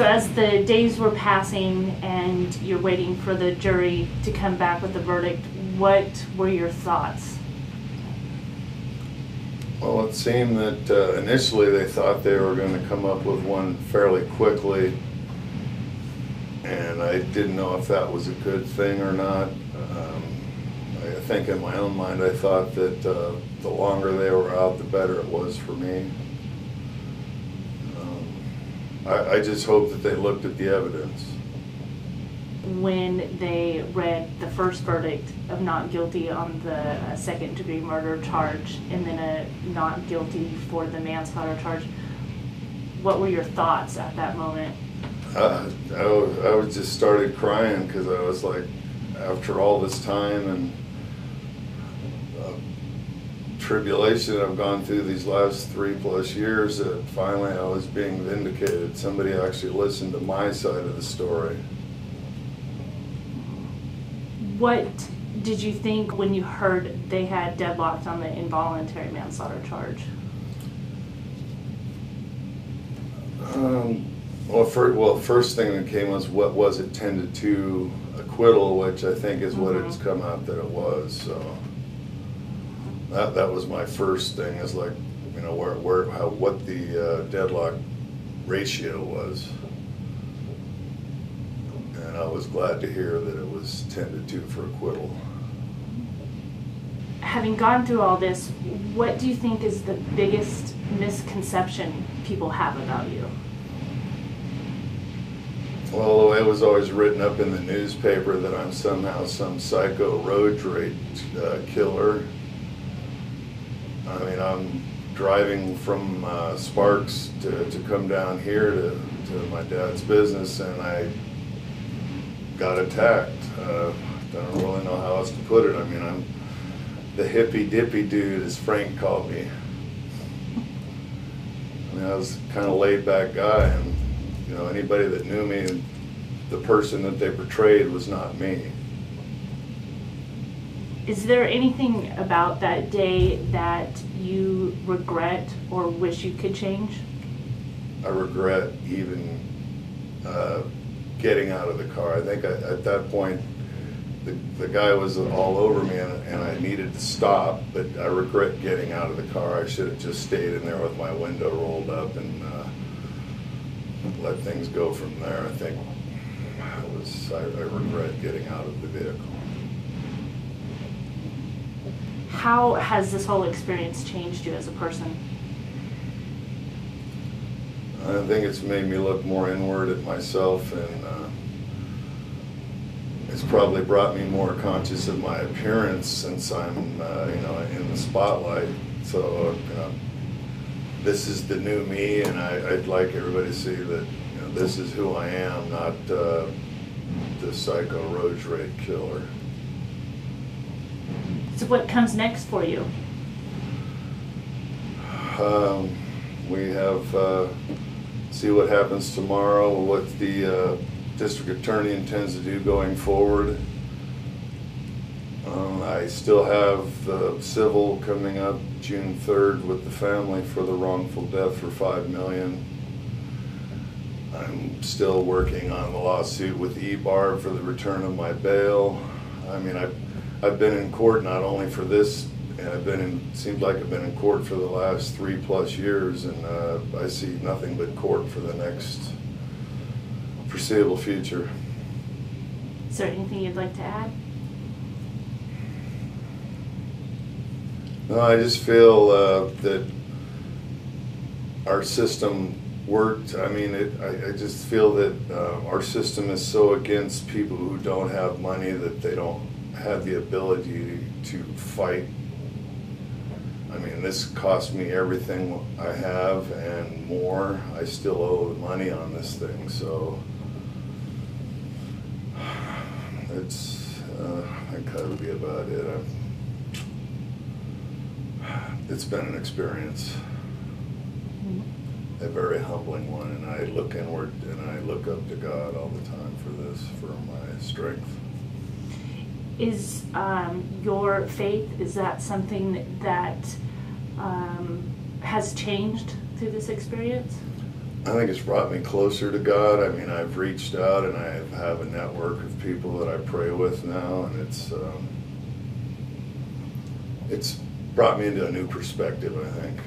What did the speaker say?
So as the days were passing and you're waiting for the jury to come back with the verdict, what were your thoughts? Well, it seemed that initially they thought they were going to come up with one fairly quickly, and I didn't know if that was a good thing or not. I think in my own mind I thought that the longer they were out, the better it was for me. I just hope that they looked at the evidence. When they read the first verdict of not guilty on the second-degree murder charge and then a not guilty for the manslaughter charge, what were your thoughts at that moment? I just started crying because I was like, after all this time and tribulation I've gone through these last 3+ years, that finally I was being vindicated. Somebody actually listened to my side of the story. What did you think when you heard they had deadlocked on the involuntary manslaughter charge? First thing that came was, what was it, 10-2 acquittal, which I think is what it's come out that it was. So that was my first thing, is like, you know, what the deadlock ratio was. And I was glad to hear that it was 10-2 for acquittal. Having gone through all this, what do you think is the biggest misconception people have about you? Well, the way it was always written up in the newspaper that I'm somehow some psycho road rage killer. I mean, I'm driving from Sparks to come down here to my dad's business, and I got attacked. I don't really know how else to put it. I mean, I'm the hippy dippy dude, as Frank called me. I mean, I was kind of laid back guy, and you know, anybody that knew me, the person that they portrayed was not me. Is there anything about that day that you regret or wish you could change? I regret even getting out of the car. I think at that point, the guy was all over me, and I needed to stop, but I regret getting out of the car. I should have just stayed in there with my window rolled up and let things go from there. I think I regret getting out of the vehicle. How has this whole experience changed you as a person? I think it's made me look more inward at myself, and it's probably brought me more conscious of my appearance since I'm you know, in the spotlight. So this is the new me, and I'd like everybody to see that, you know, this is who I am, not the psycho road rage killer. So what comes next for you? We have see what happens tomorrow, what the district attorney intends to do going forward. I still have the civil coming up June 3rd with the family for the wrongful death for $5 million. I'm still working on the lawsuit with EBAR for the return of my bail. I mean, I've been in court not only for this, and seems like I've been in court for the last 3+ years, and I see nothing but court for the next foreseeable future. Is there anything you'd like to add? No, I just feel that our system worked. I mean, I just feel that our system is so against people who don't have money that they don't have the ability to fight. I mean, this cost me everything I have and more. I still owe money on this thing, so it's I think that would be about it. It's been an experience, a very humbling one, and I look inward and I look up to God all the time for this, for my strength. Is your faith, is that something that has changed through this experience? I think it's brought me closer to God. I mean, I've reached out and I have a network of people that I pray with now, and it's brought me into a new perspective, I think.